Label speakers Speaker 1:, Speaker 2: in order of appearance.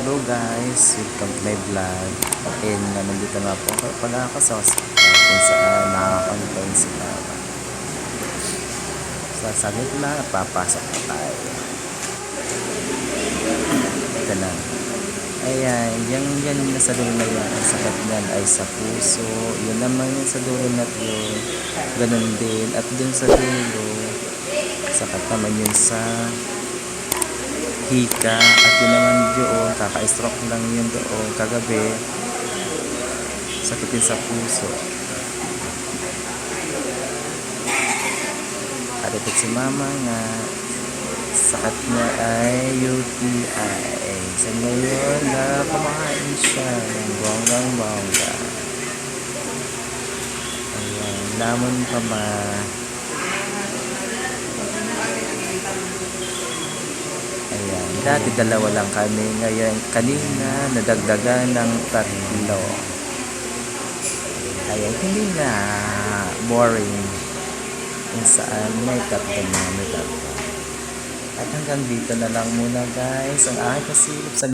Speaker 1: Hello guys, welcome to my vlog. And nandito nga po pala ako sa kung saan nakakangkain si Papa. So saglit na, papasok na tayo. Ito na. Ayan, yan nasa dulo na yan. Ang sakit niyan ay sa puso. Yun naman yung sa dulo na yun. Ganun din. At dun sa dulo, sakit naman yun sa hika. At yun naman doon, kaka-stroke lang yun doon kagabi. Sakit din sa puso. At ito si mama nga, sakit niya ay UTI. So ngayon na kumakain siya ng bonggang-bongga. Ayan, lamon pa ma. Ayan, dati dalawa lang kami. Ngayon, kanina nadagdagan ng 3. Ayan, hindi na boring. Kung saan may 3 na, may 3. At hanggang dito na lang muna guys ang aking kasilip sa